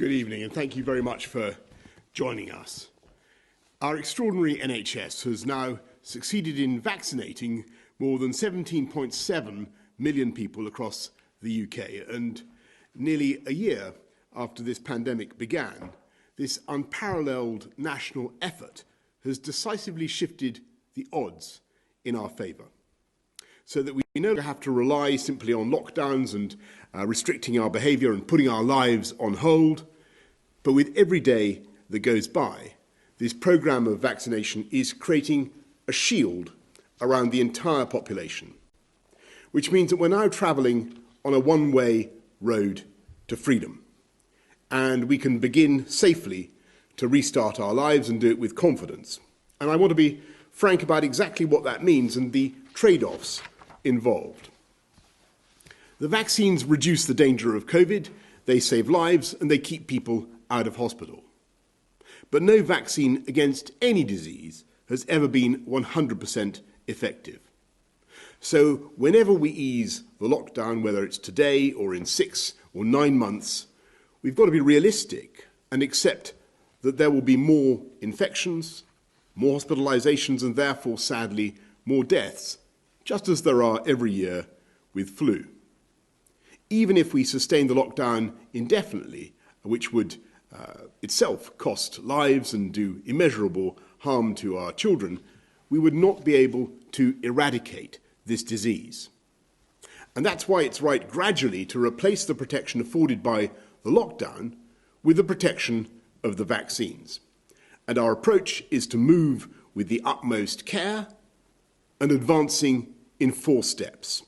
Good evening, and thank you very much for joining us. Our extraordinary NHS has now succeeded in vaccinating more than 17.7 million people across the UK, and nearly a year after this pandemic began, this unparalleled national effort has decisively shifted the odds in our favour, so that we no longer have to rely simply on lockdowns and restricting our behaviour and putting our lives on hold. But with every day that goes by, this programme of vaccination is creating a shield around the entire population, which means that we're now travelling on a one-way road to freedom, and we can begin safely to restart our lives and do it with confidence. And I want to be frank about exactly what that means and the trade-offs involved. The vaccines reduce the danger of COVID, they save lives, and they keep people out of hospital. But no vaccine against any disease has ever been 100% effective. So whenever we ease the lockdown, whether it's today or in 6 or 9 months, we've got to be realistic and accept that there will be more infections, more hospitalisations, and therefore, sadly, more deaths, just as there are every year with flu. Even if we sustain the lockdown indefinitely, which would itself cost lives and do immeasurable harm to our children, we would not be able to eradicate this disease. And that's why it's right gradually to replace the protection afforded by the lockdown with the protection of the vaccines. And our approach is to move with the utmost care and advancing in 4 steps,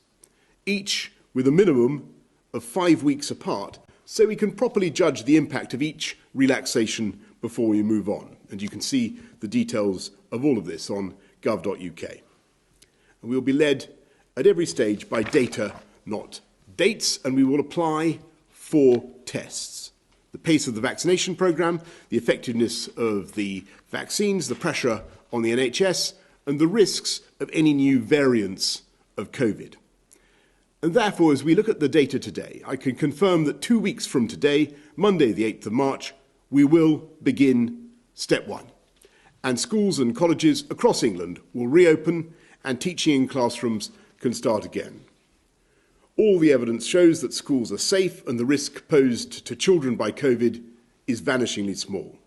each with a minimum of 5 weeks apart, so we can properly judge the impact of each relaxation before we move on. And you can see the details of all of this on gov.uk. And we will be led at every stage by data, not dates, and we will apply 4 tests: the pace of the vaccination programme, the effectiveness of the vaccines, the pressure on the NHS, and the risks of any new variants of COVID. And therefore, as we look at the data today, I can confirm that 2 weeks from today, Monday the 8th of March, we will begin step 1. And schools and colleges across England will reopen and teaching in classrooms can start again. All the evidence shows that schools are safe and the risk posed to children by COVID is vanishingly small.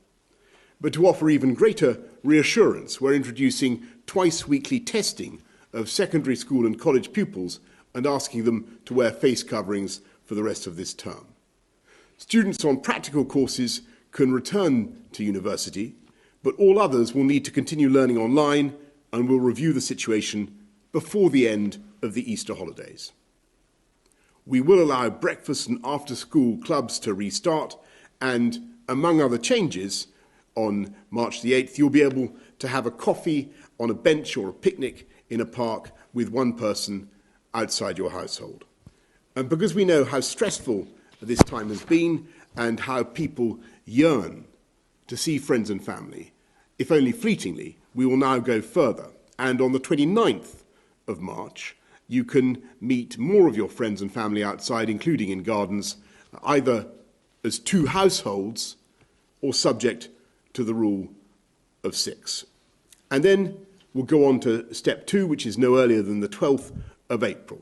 But to offer even greater reassurance, we're introducing twice-weekly testing of secondary school and college pupils and asking them to wear face coverings for the rest of this term. Students on practical courses can return to university, but all others will need to continue learning online and will review the situation before the end of the Easter holidays. We will allow breakfast and after-school clubs to restart, and among other changes, on March the 8th, you'll be able to have a coffee on a bench or a picnic in a park with one person outside your household. And because we know how stressful this time has been and how people yearn to see friends and family, if only fleetingly, we will now go further. And on the 29th of March, you can meet more of your friends and family outside, including in gardens, either as 2 households or subject to the rule of 6. And then we'll go on to step 2, which is no earlier than the 12th of April.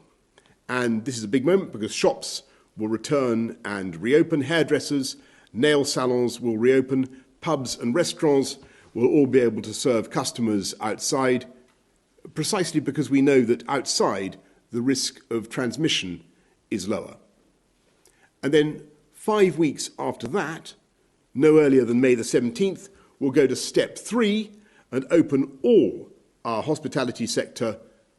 And this is a big moment because shops will return and reopen, hairdressers, nail salons will reopen, pubs and restaurants will all be able to serve customers outside, precisely because we know that outside the risk of transmission is lower. And then 5 weeks after that, no earlier than May the 17th, we'll go to step 3 and open all our hospitality sector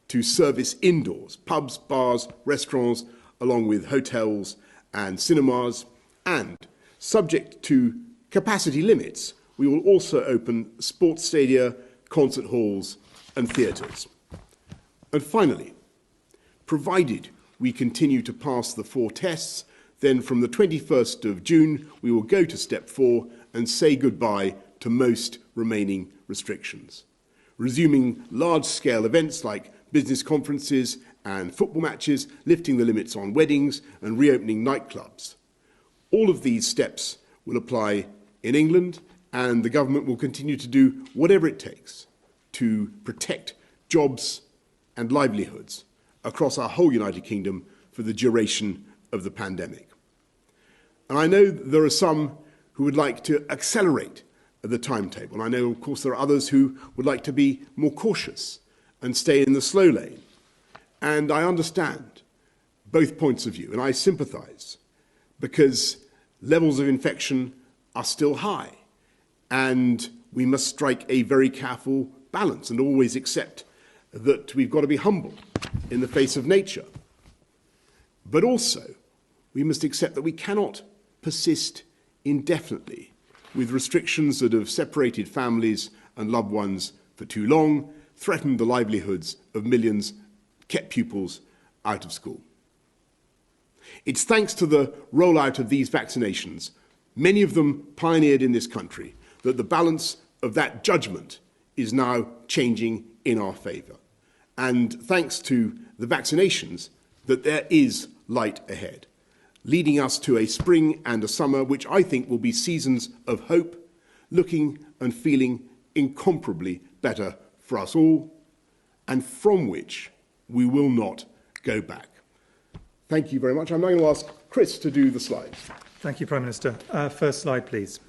to service indoors, pubs, bars, restaurants, along with hotels and cinemas. And subject to capacity limits, we will also open sports stadia, concert halls and theatres. And finally, provided we continue to pass the 4 tests, then from the 21st of June, we will go to step 4 and say goodbye to most remaining restrictions, resuming large-scale events like business conferences and football matches, lifting the limits on weddings and reopening nightclubs. All of these steps will apply in England, and the government will continue to do whatever it takes to protect jobs and livelihoods across our whole United Kingdom for the duration of the pandemic. And I know there are some who would like to accelerate the timetable. And I know, of course, there are others who would like to be more cautious and stay in the slow lane. And I understand both points of view, and I sympathise, because levels of infection are still high, and we must strike a very careful balance and always accept that we've got to be humble in the face of nature. But also, we must accept that we cannot persist indefinitely with restrictions that have separated families and loved ones for too long, threatened the livelihoods of millions, kept pupils out of school. It's thanks to the rollout of these vaccinations, many of them pioneered in this country, that the balance of that judgment is now changing in our favour. And thanks to the vaccinations, that there is light ahead, leading us to a spring and a summer which I think will be seasons of hope, looking and feeling incomparably better for us all, and from which we will not go back. Thank you very much. I'm now going to ask Chris to do the slides. Thank you, Prime Minister. First slide, please.